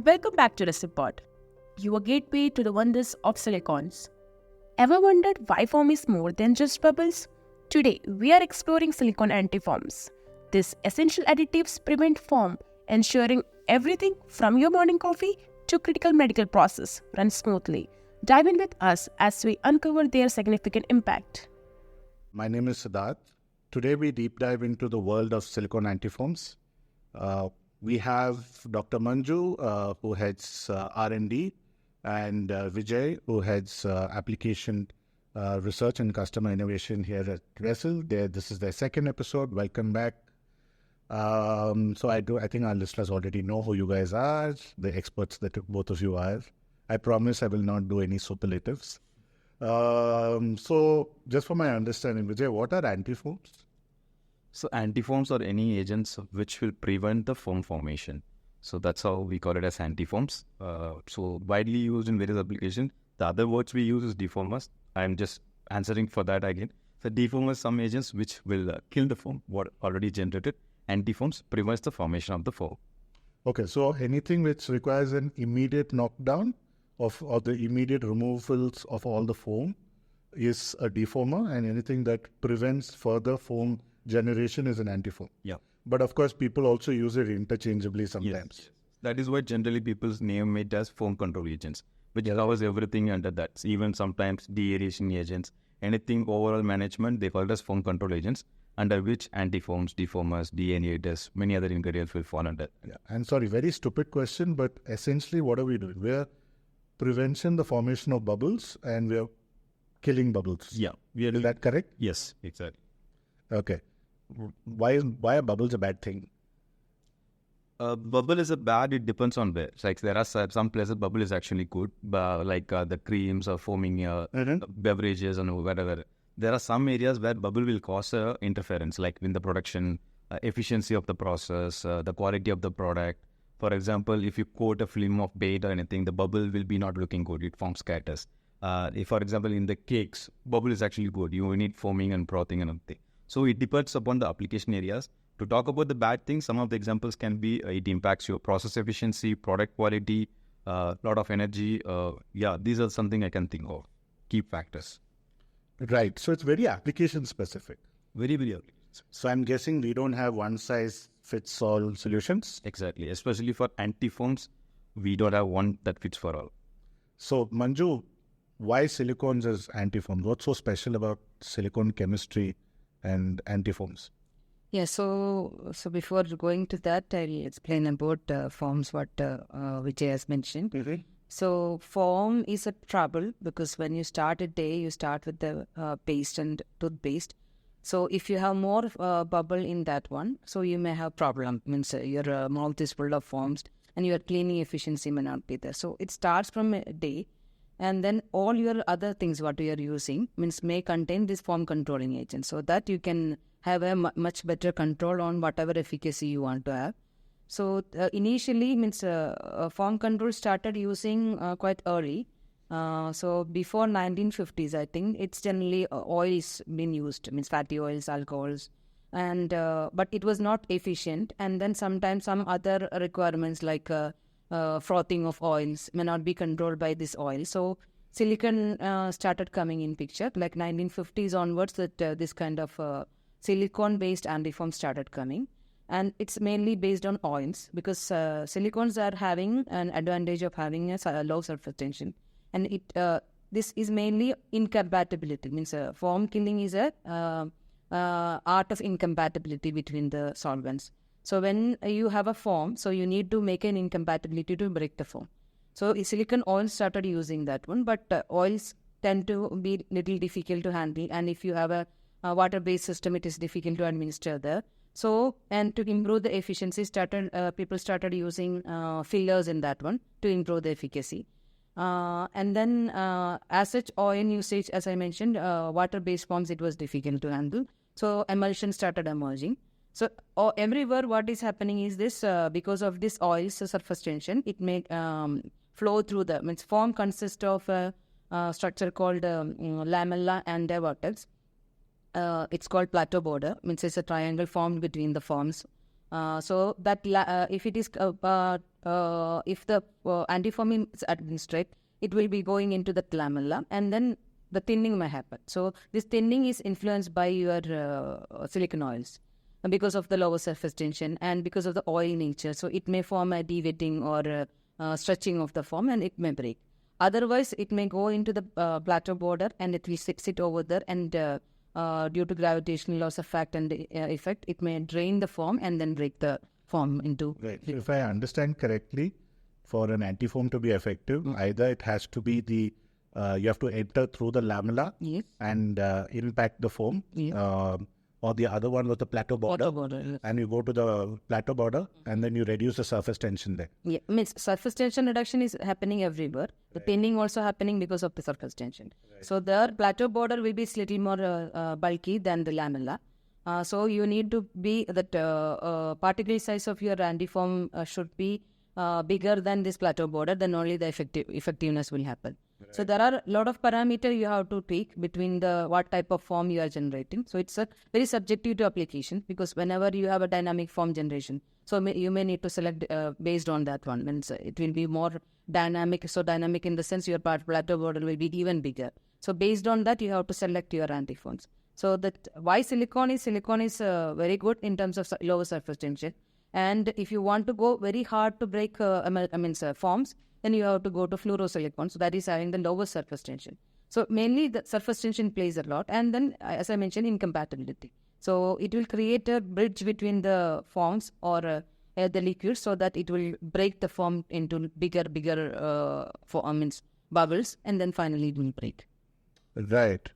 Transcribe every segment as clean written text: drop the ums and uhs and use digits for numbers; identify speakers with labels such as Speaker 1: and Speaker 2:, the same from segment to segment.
Speaker 1: Welcome back to Resipod, your gateway to the wonders of silicones. Ever wondered why foam is more than just bubbles? Today, we are exploring silicone antifoams. These essential additives prevent foam, ensuring everything from your morning coffee to critical medical process runs smoothly. Dive in with us as we uncover their significant impact.
Speaker 2: My name is Siddarth. Today we deep dive into the world of silicone antifoams. We have Dr. Manju, who heads R&D, and Vijay, who heads application research and customer innovation here at Resil. This is their second episode. Welcome back. I think our listeners already know who you guys are, the experts that both of you are. I promise I will not do any superlatives. So just for my understanding, Vijay, what are antifoams?
Speaker 3: So antifoams are any agents which will prevent the foam formation. So that's how we call it as antifoams. So widely used in various applications. The other words we use is defoamers. I'm just answering for that again. So defoamers, some agents which will kill the foam, what already generated. Antifoams prevents the formation of the foam.
Speaker 2: Okay, so anything which requires an immediate knockdown or the immediate removals of all the foam is a defoamer, and anything that prevents further foam generation is an antifoam.
Speaker 3: Yeah.
Speaker 2: But of course, people also use it interchangeably sometimes.
Speaker 3: Yes. That is why generally people name it as foam control agents, which covers everything under that. Even sometimes de-aeration agents, anything overall management, they call it as foam control agents, under which antifoams, defoamers, delineators, many other ingredients will fall under.
Speaker 2: Yeah. And sorry, very stupid question, but essentially what are we doing? We're preventing the formation of bubbles and we're killing bubbles.
Speaker 3: Yeah.
Speaker 2: Is that correct?
Speaker 3: Yes, exactly.
Speaker 2: Okay. Why are bubbles a bad thing?
Speaker 3: Bubble is a bad, it depends on where. Like there are some places bubble is actually good, like the creams or foaming beverages and whatever. There are some areas where bubble will cause interference, like in the production, efficiency of the process, the quality of the product. For example, if you coat a film of bait or anything, the bubble will be not looking good. It forms scatters. If, for example, in the cakes, bubble is actually good. You need foaming and frothing and everything. So it depends upon the application areas. To talk about the bad things, some of the examples can be it impacts your process efficiency, product quality, lot of energy. These are something I can think of. Key factors.
Speaker 2: Right. So it's very application specific.
Speaker 3: Very, very application.
Speaker 2: So I'm guessing we don't have one size fits all solutions.
Speaker 3: Exactly. Especially for antifoams, we don't have one that fits for all.
Speaker 2: So Manju, why silicones as antifoams? What's so special about silicone chemistry and antifoams?
Speaker 4: Yeah, so before going to that, I'll explain about foams, what Vijay has mentioned.
Speaker 2: Mm-hmm.
Speaker 4: So foam is a trouble because when you start a day, you start with the paste and toothpaste. So if you have more bubble in that one, so you may have problem. Means your mouth is full of foams and your cleaning efficiency may not be there. So it starts from a day, and then all your other things what you are using may contain this foam controlling agent, so that you can have a much better control on whatever efficacy you want to have. So initially foam control started using quite early. So before 1950s, I think it's generally oils been used, fatty oils, alcohols, and but it was not efficient. And then sometimes some other requirements like frothing of oils may not be controlled by this oil. So silicon started coming in picture, like 1950s onwards, that this kind of silicone-based antifoam started coming. And it's mainly based on oils because silicones are having an advantage of having a low surface tension. And this is mainly incompatibility. Foam killing is a art of incompatibility between the solvents. So when you have a foam, so you need to make an incompatibility to break the foam. So silicone oils started using that one, but oils tend to be little difficult to handle. And if you have a water-based system, it is difficult to administer there. So, and to improve the efficiency, people started using fillers in that one to improve the efficacy. And then as such, oil usage, as I mentioned, water-based forms, it was difficult to handle. So emulsion started emerging. So everywhere what is happening is this, because of this oil's surface tension, it may flow through foam consists of a structure called lamella and a vortex. It's called plateau border, it's a triangle formed between the forms. So that if it is if the antifoam is administered, it will be going into the lamella, and then the thinning may happen. So this thinning is influenced by your silicone oils because of the lower surface tension and because of the oil nature. So it may form a de-wetting or stretching of the foam, and it may break. Otherwise, it may go into the plateau border and it will sit over there, and due to gravitational loss effect and effect, it may drain the foam and then break the foam into...
Speaker 2: Right. So if I understand correctly, for an antifoam to be effective, either it has to be the, you have to enter through the lamella
Speaker 4: Yes.
Speaker 2: and impact the foam, or the other one was the plateau border,
Speaker 4: Yes.
Speaker 2: and you go to the plateau border and then you reduce the surface tension there.
Speaker 4: Yeah, means surface tension reduction is happening everywhere. The thinning also happening because of the surface tension. So the plateau border will be slightly more bulky than the lamella. So you need to be that particle size of your antifoam should be bigger than this plateau border. Then only the effectiveness will happen. Right. So there are a lot of parameters you have to tweak between the what type of foam you are generating. So it's a very subjective to application, because whenever you have a dynamic foam generation, so you may need to select based on that one. Means it will be more dynamic. So dynamic in the sense your plateau border will be even bigger. So based on that, you have to select your antifoams. So that why silicone is very good in terms of lower surface tension. And if you want to go very hard to break foams, then you have to go to fluorosilicone. So that is having the lower surface tension. So mainly the surface tension plays a lot. And then, as I mentioned, incompatibility. So it will create a bridge between the foams or the liquids, so that it will break the foam into bigger bubbles, and then finally it will break.
Speaker 2: Right.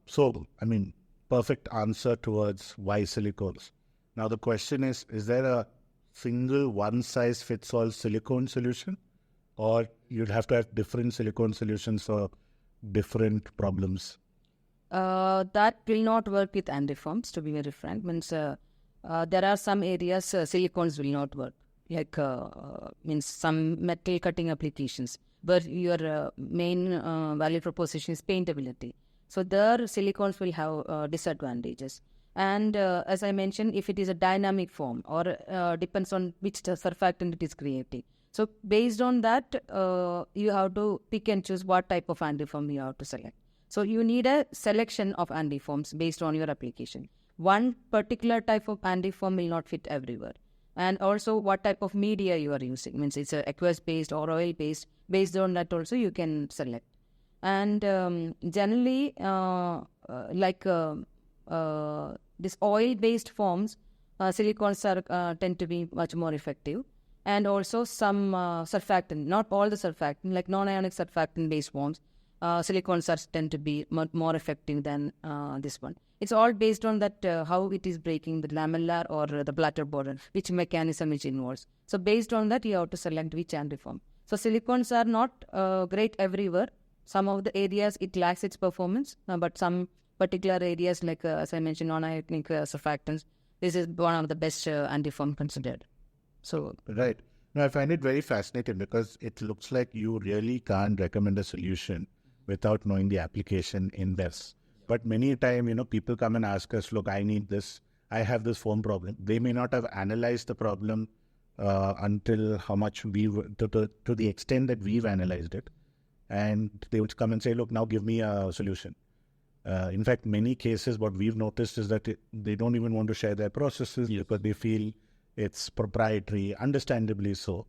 Speaker 2: So, I mean, perfect answer towards why silicones. Now the question is there a single one-size-fits-all silicone solution, or you'd have to have different silicone solutions for different problems?
Speaker 4: That will not work with antifoams, to be very frank. Means there are some areas silicones will not work, like means some metal cutting applications where your main value proposition is paintability. So there silicones will have disadvantages. And as I mentioned, if it is a dynamic foam, or depends on which surfactant it is creating. So based on that, you have to pick and choose what type of antifoam you have to select. So you need a selection of antifoams based on your application. One particular type of antifoam will not fit everywhere. And also what type of media you are using. Means it's aqueous based or oil based. Based on that also you can select. And generally, this oil-based foams, silicones tend to be much more effective. And also some surfactant, not all the surfactant, like non-ionic surfactant-based foams, silicones tend to be more effective than this one. It's all based on that how it is breaking the lamellar or the plateau border, which mechanism it involves. So based on that, you have to select which antifoam. So silicones are not great everywhere. Some of the areas it lacks its performance, but some particular areas like, as I mentioned, non-ionic surfactants, this is one of the best antifoam considered. So
Speaker 2: right. No, I find it very fascinating, because it looks like you really can't recommend a solution without knowing the application in this. But many times, people come and ask us, look, I need this, I have this foam problem. They may not have analyzed the problem until how much to the extent that we've analyzed it. And they would come and say, look, now give me a solution. In fact, many cases, what we've noticed is that they don't even want to share their processes because they feel it's proprietary, understandably so.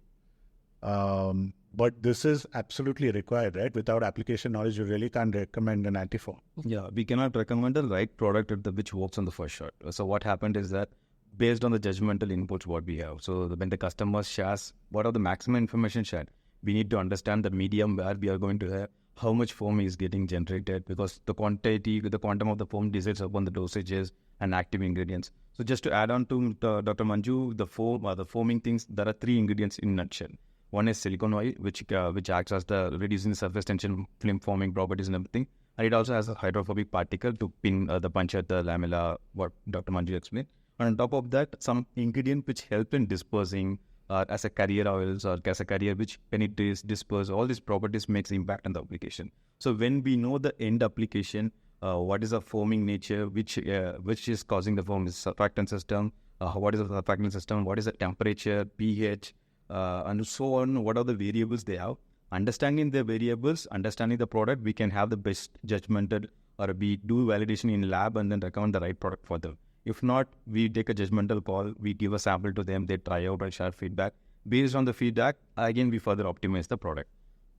Speaker 2: But this is absolutely required, right? Without application knowledge, you really can't recommend an antifoam.
Speaker 3: Yeah, we cannot recommend the right product which works on the first shot. So what happened is that based on the judgmental inputs what we have, so when the customer shares what are the maximum information shared, we need to understand the medium where we are going to have, how much foam is getting generated, because the quantum of the foam decides upon the dosages and active ingredients. So just to add on to Dr. Manju, the foaming things, there are 3 ingredients in a nutshell. One is silicone oil, which acts as the reducing the surface tension, film forming properties and everything. And it also has a hydrophobic particle to pin the puncture the lamella, what Dr. Manju explained. And on top of that, some ingredient which help in dispersing as a carrier oils or as a carrier which penetrates, disperse, all these properties makes impact on the application. So when we know the end application, what is the foaming nature, which is causing the foam, is surfactant system, what is the surfactant system, what is the temperature, pH, and so on, what are the variables they have. Understanding the variables, understanding the product, we can have the best judgmental, or we do validation in lab and then recommend the right product for them. If not, we take a judgmental call, we give a sample to them, they try out and share feedback. Based on the feedback, again, we further optimize the product.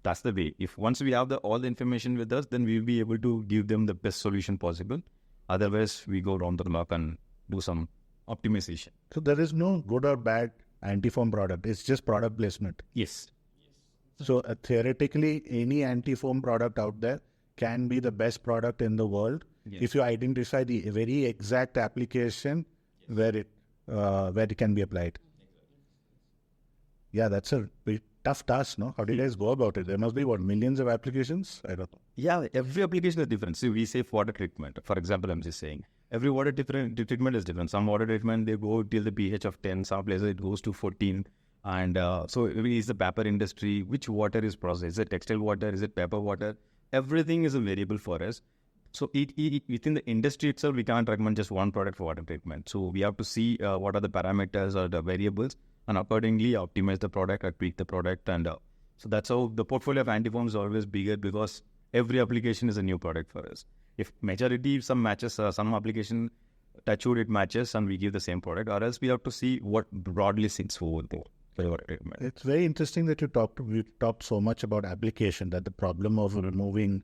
Speaker 3: That's the way. If once we have all the information with us, then we'll be able to give them the best solution possible. Otherwise, we go round the clock and do some optimization.
Speaker 2: So there is no good or bad antifoam product. It's just product placement.
Speaker 3: Yes.
Speaker 2: So theoretically, any antifoam product out there can be the best product in the world if you identify the very exact application where it can be applied. Yeah, that's a bit tough task, no? How do you guys go about it? There must be, millions of applications? I don't know.
Speaker 3: Yeah, every application is different. So we say water treatment. For example, I'm just saying, every water treatment is different. Some water treatment, they go till the pH of 10. Some places it goes to 14. And so is the paper industry, which water is processed? Is it textile water? Is it paper water? Everything is a variable for us. So within the industry itself, we can't recommend just one product for water treatment. So we have to see what are the parameters or the variables, and accordingly optimize the product or tweak the product. And so that's how the portfolio of antifoams is always bigger, because every application is a new product for us. If majority, some matches, some application, touch wood, it matches and we give the same product, or else we have to see what broadly sits over there.
Speaker 2: It's very interesting that we talked so much about application, that the problem of removing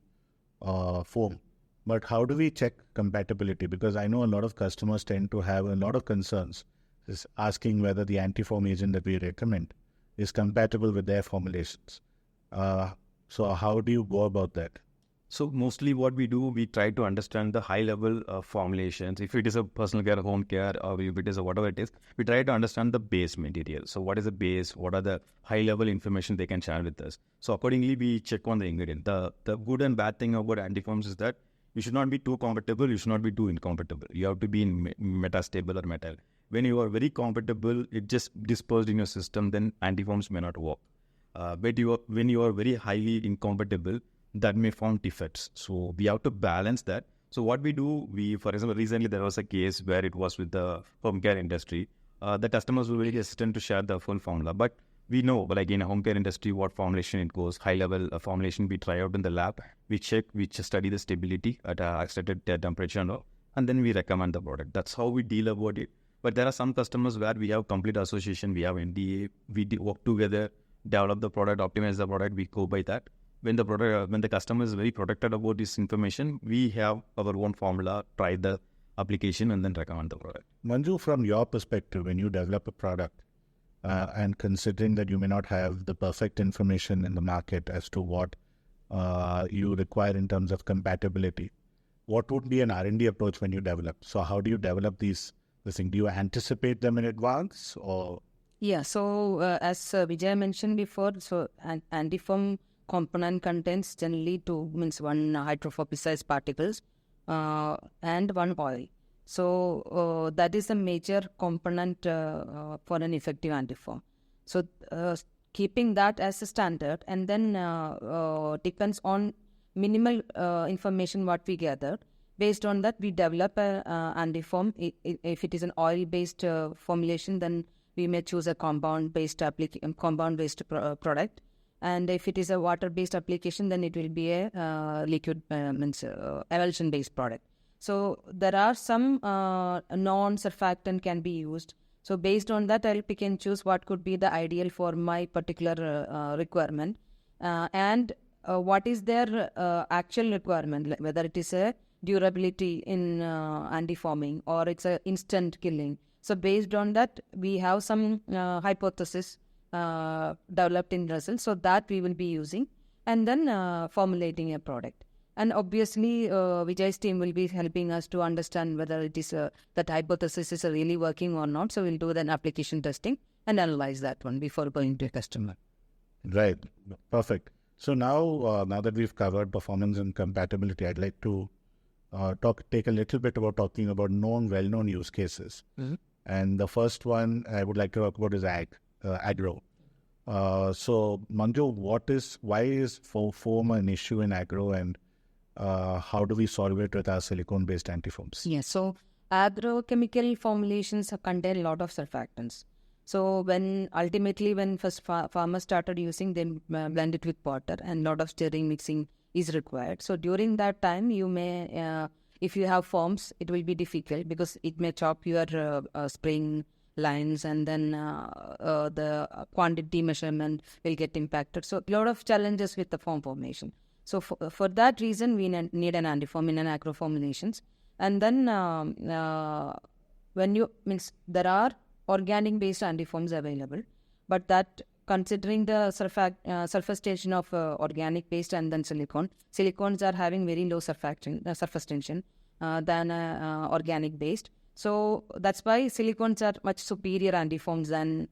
Speaker 2: foam. But how do we check compatibility? Because I know a lot of customers tend to have a lot of concerns, is asking whether the antifoam agent that we recommend is compatible with their formulations. So how do you go about that?
Speaker 3: So mostly what we do, we try to understand the high level formulations. If it is a personal care, home care, or if it is a whatever it is, we try to understand the base material. So what is the base? What are the high level information they can share with us? So accordingly, we check on the ingredient. The good and bad thing about antifoams is that you should not be too compatible. You should not be too incompatible. You have to be in metastable or metal. When you are very compatible, it just dispersed in your system, then antifoams may not work. But when you are very highly incompatible, that may form defects. So we have to balance that. So what we do, for example, recently there was a case where it was with the home care industry. The customers were very hesitant to share the full formula. But we know, like in a home care industry, what formulation it goes. High level formulation we try out in the lab. We check, we just study the stability at a accepted temperature and then we recommend the product. That's how we deal about it. But there are some customers where we have complete association, we have NDA, we work together, develop the product, optimize the product, we go by that. When the customer is very protected about this information, we have our own formula, try the application, and then recommend the product.
Speaker 2: Manju, from your perspective, when you develop a product, and considering that you may not have the perfect information in the market as to what you require in terms of compatibility, what would be an R&D approach when you develop? So how do you develop this thing? Do you anticipate them in advance, or?
Speaker 4: Yeah, so as Vijay mentioned before, so antifoam component contains generally one hydrophobicized particles and one oil. So that is a major component for an effective antifoam. So keeping that as a standard, and then depends on minimal information what we gathered. Based on that, we develop a antifoam. If it is an oil-based formulation, then we may choose a compound-based product. And if it is a water-based application, then it will be a liquid emulsion-based product. So there are some non-surfactant can be used. So based on that, I'll pick and choose what could be the ideal for my particular requirement. And what is their actual requirement, whether it is a durability in antifoaming or it's a instant killing. So based on that, we have some hypothesis developed in Resil, so that we will be using, and then formulating a product. And obviously, Vijay's team will be helping us to understand whether it is that hypothesis is really working or not. So we'll do then application testing and analyze that one before going to a customer.
Speaker 2: Right. Perfect. So now that we've covered performance and compatibility, I'd like to take a little bit about talking about well-known use cases. Mm-hmm. And the first one I would like to talk about is agro. So Manju, why is foam an issue in agro, and how do we solve it with our silicone-based antifoams?
Speaker 4: Yeah, so agrochemical formulations contain a lot of surfactants. So when first farmers started using, they blend it with water, and lot of stirring mixing is required. So during that time, you may, if you have foams, it will be difficult because it may chop your spraying lines, and then the quantity measurement will get impacted. So a lot of challenges with the foam formation. So for that reason, we need an antifoam in an agro formulations. And then there are organic based antifoams available, but that considering the surface tension of organic based and then silicones are having very low surface tension than organic based. So that's why silicones are much superior antifoams than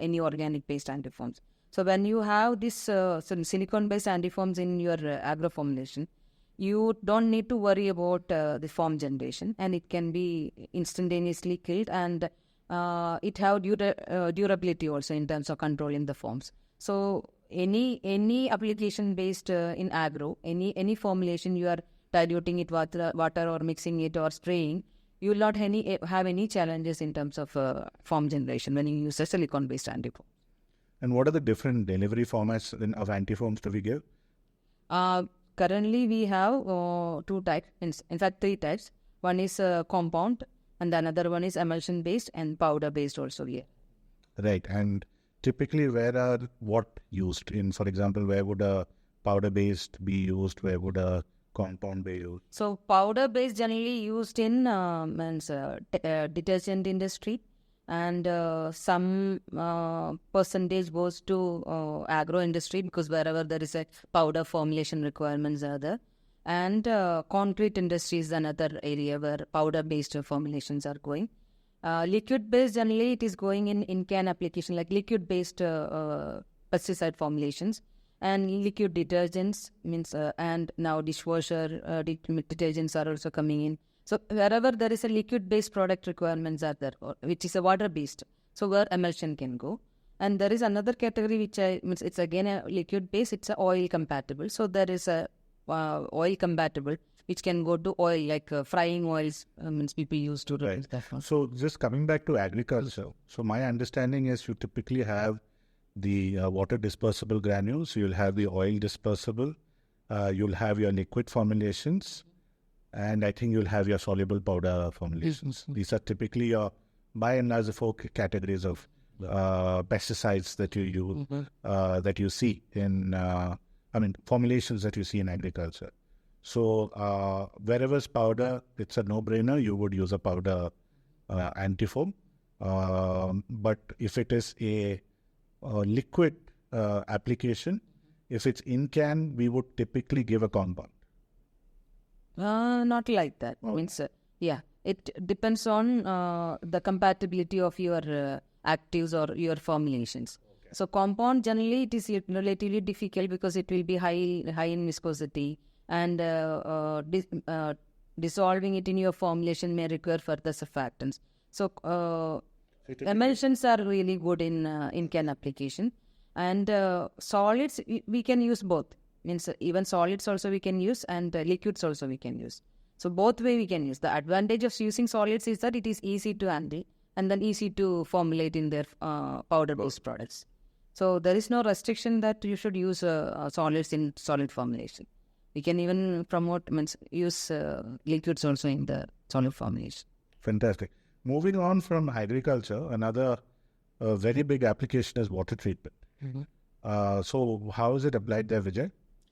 Speaker 4: any organic based antifoams. So when you have this silicone based antifoams in your agro formulation, you don't need to worry about the foam generation, and it can be instantaneously killed, and it have durability also in terms of controlling the foams. So any application based in agro, any formulation you are diluting it water or mixing it or spraying, you will not have any challenges in terms of foam generation when you use a silicone based antifoam.
Speaker 2: And what are the different delivery formats of antifoams do we give?
Speaker 4: Currently, we have two types, in fact, three types. One is compound, and the another one is emulsion based and powder based also here.
Speaker 2: Right. And typically, where are what used in? For example, where would a powder based be used? Where would a compound be used?
Speaker 4: So powder based generally used in detergent industry, and some percentage goes to agro industry, because wherever there is a powder formulation requirements are there. And concrete industry is another area where powder based formulations are going. Liquid based generally it is going in can application, like liquid based pesticide formulations, and liquid detergents and now dishwasher detergents are also coming in. So wherever there is a liquid based product requirements are there, which is a water based, so where emulsion can go. And there is another category which it's again a liquid based, it's a oil compatible. So there is a oil compatible which can go to oil, like frying oils people use to
Speaker 2: right.
Speaker 4: that one.
Speaker 2: So just coming back to agriculture, so my understanding is you typically have the water dispersible granules, you'll have the oil dispersible, you'll have your liquid formulations, and I think you'll have your soluble powder formulations. These are typically your, by and large, the four categories of pesticides that you use, that you see in, formulations that you see in agriculture. So wherever's powder, it's a no-brainer. You would use a powder antifoam. But if it is a liquid application, if it's in can, we would typically give a compound.
Speaker 4: Not like that. It depends on the compatibility of your actives or your formulations. Okay. So compound generally it is relatively difficult because it will be high in viscosity, and dissolving it in your formulation may require further surfactants. So emulsions are really good in can application, and solids we can use both. Even solids also we can use, and liquids also we can use. So both way we can use. The advantage of using solids is that it is easy to handle and then easy to formulate in their powder-based products. So there is no restriction that you should use solids in solid formulation. We can even use liquids also in the solid formulation.
Speaker 2: Fantastic. Moving on from agriculture, another very big application is water treatment. So how is it applied there, Vijay?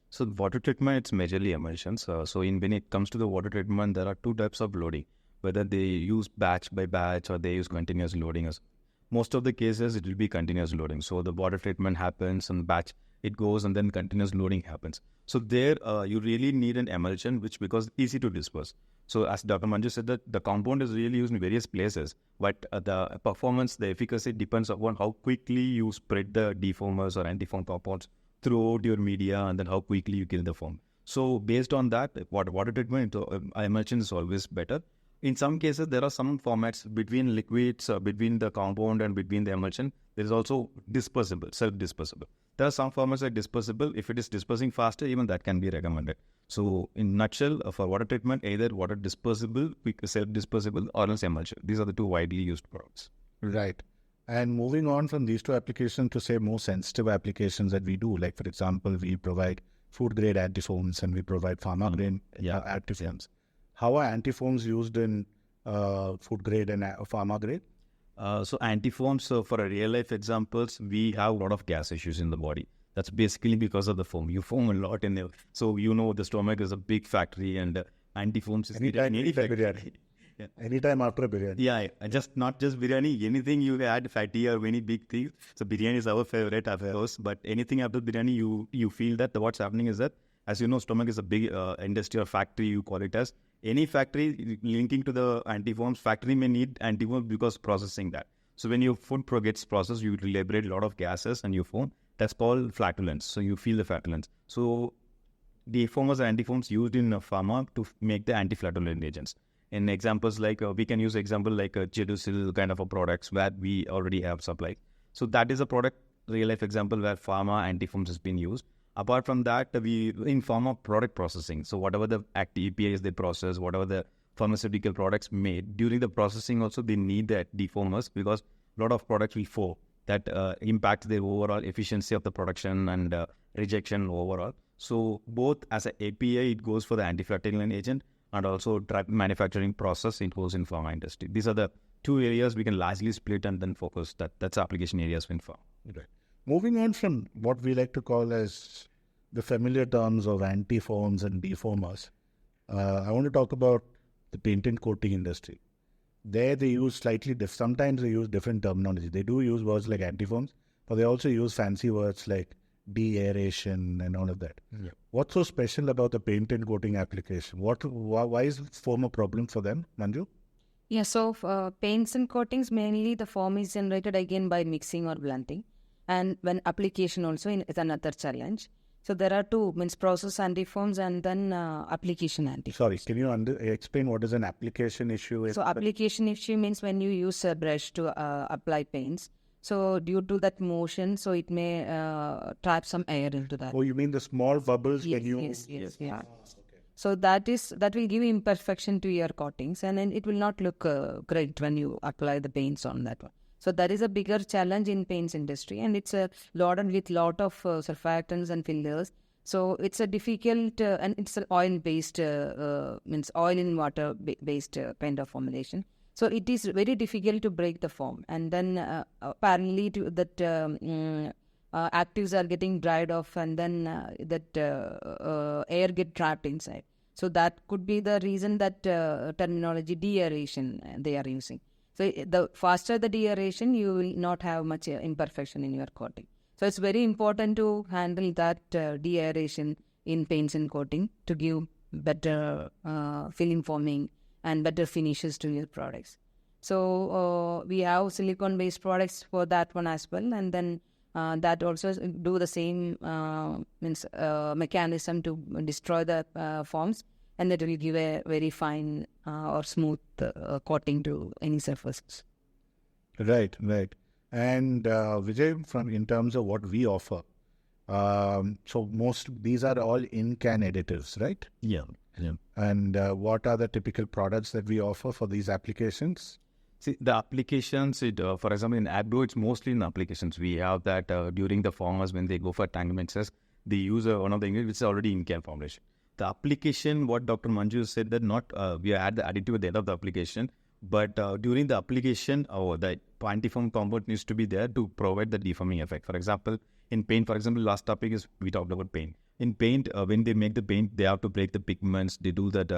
Speaker 3: So water treatment, it's majorly emulsions. So when it comes to the water treatment, there are two types of loading, whether they use batch by batch or they use continuous loading. Most of the cases, it will be continuous loading. So the water treatment happens and batch, it goes, and then continuous loading happens. So there, you really need an emulsion, because easy to disperse. So as Dr. Manju said, that the compound is really used in various places, but the performance, the efficacy depends upon how quickly you spread the defoamers or antifoam compounds throughout your media, and then how quickly you kill the foam. So based on that, water treatment, emulsion is always better. In some cases, there are some formats between liquids, between the compound and between the emulsion. There is also dispersible, self-dispersible. There are some formats like dispersible. If it is dispersing faster, even that can be recommended. So in nutshell, for water treatment, either water dispersible, self-dispersible, or else emulsion. These are the two widely used products.
Speaker 2: Right. And moving on from these two applications to say more sensitive applications that we do, like for example, we provide food grade antifoams and we provide pharma grade antifoams. How are antifoams used in food grade and pharma grade?
Speaker 3: So antifoams, so for a real life examples, we have a lot of gas issues in the body. That's basically because of the foam. You foam a lot in there. So the stomach is a big factory and antifoams is
Speaker 2: Anytime biryani.
Speaker 3: Yeah.
Speaker 2: Anytime after a biryani.
Speaker 3: Yeah, not just biryani, anything you add fatty or any big thing. So biryani is our favorite, of course. But anything after biryani, you feel that what's happening is that, as you know, stomach is a big industry or factory, you call it as. Any factory linking to the antifoams, factory may need antifoams because processing that. So when your food gets processed, you liberate a lot of gases and you foam. That's called flatulence. So you feel the flatulence. So the foamers and antifoams used in pharma to make the anti-flatulent agents. In examples like, we can use example like Resil kind of a products where we already have supply. So that is a product, real life example where pharma antifoams has been used. Apart from that, we in pharma product processing. So whatever the active APIs they process, whatever the pharmaceutical products made, during the processing also they need that defoamers because a lot of products will foam. That impacts the overall efficiency of the production and rejection overall. So both as an API, it goes for the anti-flatulent agent and also drug manufacturing process, it goes in pharma industry. These are the two areas we can largely split and then focus. That's application areas in pharma.
Speaker 2: Right. Moving on from what we like to call as the familiar terms of antifoams and defoamers, I want to talk about the paint and coating industry. There they use sometimes they use different terminology. They do use words like antifoams, but they also use fancy words like de-aeration and all of that.
Speaker 3: Yeah.
Speaker 2: What's so special about the paint and coating application? Why is foam a problem for them, Manju?
Speaker 4: Yeah, so paints and coatings, mainly the foam is generated again by mixing or blending. And when application also is another challenge. So there are two, means process antifoams and then application antifoams.
Speaker 2: Sorry, can you explain what is an application issue?
Speaker 4: So application issue means when you use a brush to apply paints. So due to that motion, so it may trap some air into that.
Speaker 2: Oh, you mean the small bubbles
Speaker 4: Yes,
Speaker 2: when you...
Speaker 4: yes, yeah.
Speaker 2: Okay.
Speaker 4: So that will give imperfection to your coatings and then it will not look great when you apply the paints on that one. So that is a bigger challenge in paints industry and it's loaded with lot of surfactants and fillers. So it's a difficult and it's an oil-based, means oil in water-based kind of formulation. So it is very difficult to break the foam. And then apparently actives are getting dried off and then air get trapped inside. So that could be the reason that terminology de-aeration they are using. So the faster the de-aeration, you will not have much imperfection in your coating. So it's very important to handle that de-aeration in paints and coating to give better film forming and better finishes to your products. So we have silicone-based products for that one as well, and then that also do the same mechanism to destroy the forms, and that will give a very fine or smooth coating to any surfaces.
Speaker 2: Right. And Vijay, in terms of what we offer, so these are all in-can additives, right?
Speaker 3: Yeah.
Speaker 2: And what are the typical products that we offer for these applications?
Speaker 3: See, the applications, for example, in agro, it's mostly in applications. We have that during the farmers, when they go for tank mixes, they use one of the ingredients which is already in-can formulation. The application, what Dr. Manju said, that not we add the additive at the end of the application, but during the application, the antifoam compound needs to be there to provide the defoaming effect. For example, in paint, last topic is we talked about paint. In paint, when they make the paint, they have to break the pigments. They do that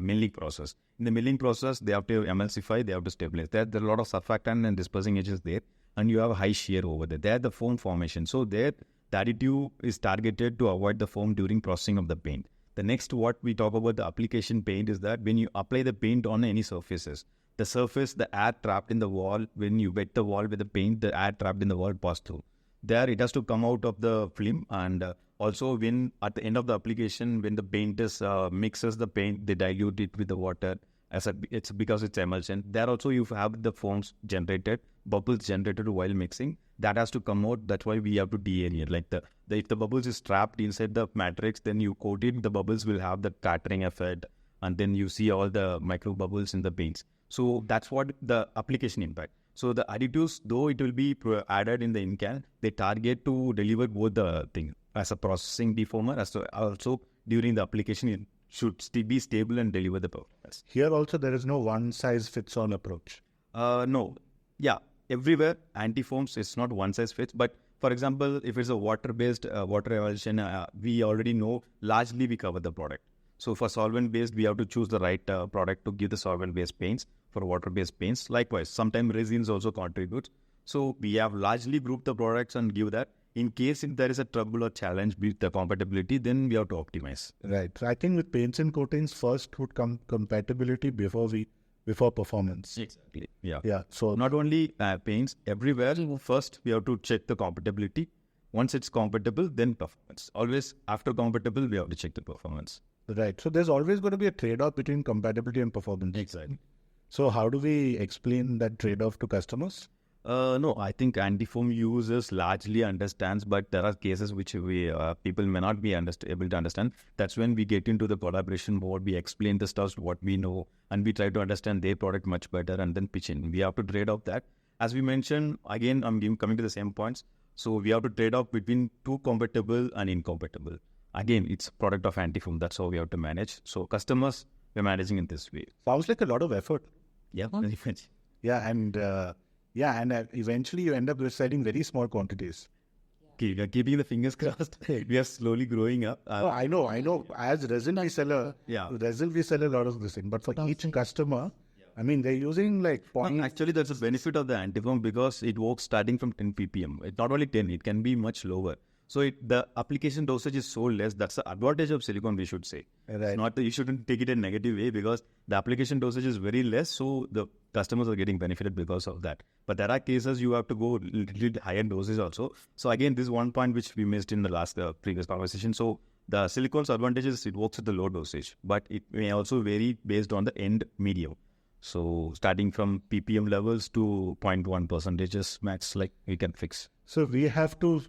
Speaker 3: milling process. In the milling process, they have to emulsify, they have to stabilize. There are a lot of surfactant and dispersing agents there, and you have a high shear over there. There, the foam formation. So there, the additive is targeted to avoid the foam during processing of the paint. The next, what we talk about the application paint is that when you apply the paint on any surfaces, the surface, the air trapped in the wall, when you wet the wall with the paint, the air trapped in the wall pass through. There, it has to come out of the film, and also when at the end of the application, when the painters mixes the paint, they dilute it with the water. It's because it's emulsion. There also you have the foams generated, bubbles generated while mixing. that has to come out. That's why we have to de-area. Like if the bubbles is trapped inside the matrix, then you coat it, the bubbles will have the catering effect, and then you see all the micro bubbles in the paints. So that's what the application impact. So the additives, though it will be added in the in-can, they target to deliver both the thing as a processing deformer, as also during the application, it should be stable and deliver the performance.
Speaker 2: Here also there is no one-size-fits-all approach.
Speaker 3: No. Yeah, everywhere, antifoams is not one-size-fits. But for example, if it's a water-based water emulsion, we already know largely we cover the product. So for solvent-based, we have to choose the right product to give the solvent-based paints. For water-based paints, likewise, sometimes resins also contribute. So we have largely grouped the products and give that. In case if there is a trouble or challenge with the compatibility, then we have to optimize.
Speaker 2: Right. So I think with paints and coatings, first would come compatibility before performance.
Speaker 3: Exactly. Yeah.
Speaker 2: Yeah. So
Speaker 3: Not only paints, everywhere, first we have to check the compatibility. Once it's compatible, then performance. Always after compatible, we have to check the performance.
Speaker 2: right. So there's always going to be a trade-off between compatibility and performance.
Speaker 3: Exactly.
Speaker 2: So how do we explain that trade-off to customers?
Speaker 3: No, I think antifoam users largely understands, but there are cases which we people may not be able to understand. That's when we get into the collaboration mode. We explain the stuff, what we know, and we try to understand their product much better and then pitch in. We have to trade off that. As we mentioned, again, I'm coming to the same points. So we have to trade off between too compatible and incompatible. Again, it's a product of antifoam. That's how we have to manage. So customers, we're managing in this way.
Speaker 2: Sounds like a lot of effort.
Speaker 3: Yeah, very much.
Speaker 2: Yeah, and eventually you end up reselling very small quantities.
Speaker 3: Keeping the fingers crossed. We are slowly growing up.
Speaker 2: I know. As resin we sell a lot of this thing, but for each customer, I mean, they're using like
Speaker 3: Actually, that's a benefit of the antifoam because it works starting from 10 ppm. It's not only 10, it can be much lower. So the application dosage is so less. That's the advantage of silicone, we should say.
Speaker 2: Right.
Speaker 3: It's not that you shouldn't take it in a negative way because the application dosage is very less. So the customers are getting benefited because of that. But there are cases you have to go little higher doses also. So again, this is one point which we missed in the last previous conversation. So the silicone's advantages, it works at the low dosage, but it may also vary based on the end medium. So starting from ppm levels to 0.1 percentages max, like we can fix.
Speaker 2: So we have to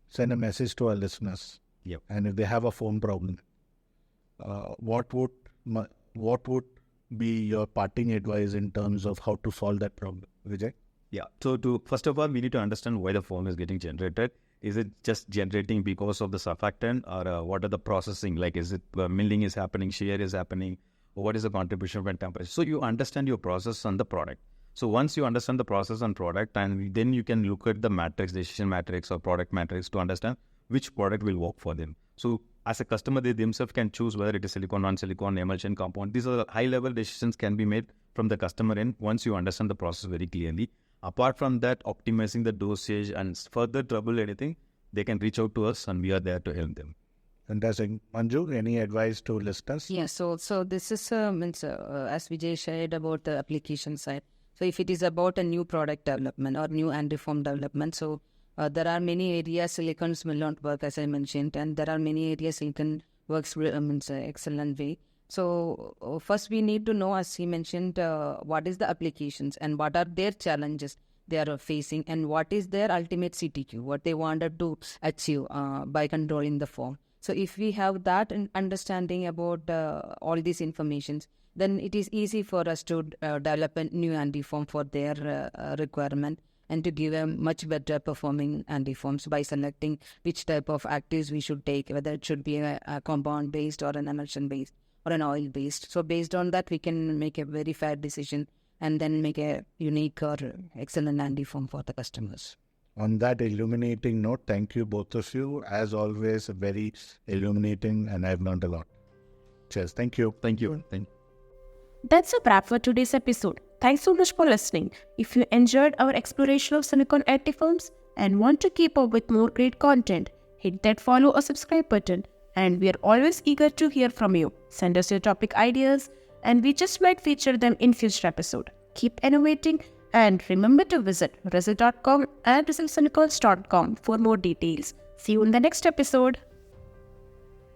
Speaker 2: send a message to our listeners.
Speaker 3: Yep.
Speaker 2: And if they have a phone problem, what would be your parting advice in terms of how to solve that problem, Vijay?
Speaker 3: Yeah. So first of all, we need to understand why the foam is getting generated. Is it just generating because of the surfactant, or what are the processing? Like, is it milling is happening, shear is happening, or what is the contribution when temperature? So you understand your process and the product. So once you understand the process and product, and then you can look at the matrix, decision matrix or product matrix to understand which product will work for them. So as a customer, they themselves can choose whether it is silicone, non-silicone, emulsion, compound. These are high-level decisions can be made from the customer end once you understand the process very clearly. Apart from that, optimizing the dosage and further trouble anything, they can reach out to us and we are there to help them.
Speaker 2: Fantastic. Manju, any advice to listeners?
Speaker 4: Yeah, so this is as Vijay shared about the application side. So if it is about a new product development or new antifoam development, so there are many areas silicones will not work, as I mentioned, and there are many areas silicone works excellent way. So first we need to know, as he mentioned, what is the applications and what are their challenges they are facing and what is their ultimate CTQ, what they wanted to achieve by controlling the foam. So if we have that understanding about all these informations, then it is easy for us to develop a new antifoam for their requirement and to give a much better performing antifoams by selecting which type of actives we should take, whether it should be a compound based or an emulsion based or an oil based. So based on that, we can make a very fair decision and then make a unique or excellent antifoam for the customers.
Speaker 2: On that illuminating note, thank you both of you. As always, very illuminating, and I've learned a lot. Cheers. Thank you.
Speaker 3: Thank you.
Speaker 1: That's a wrap for today's episode. Thanks so much for listening. If you enjoyed our exploration of silicone antifoams and want to keep up with more great content, hit that follow or subscribe button. And we are always eager to hear from you. Send us your topic ideas and we just might feature them in future episode. Keep innovating and remember to visit resil.com and resilchemicals.com for more details. See you in the next episode.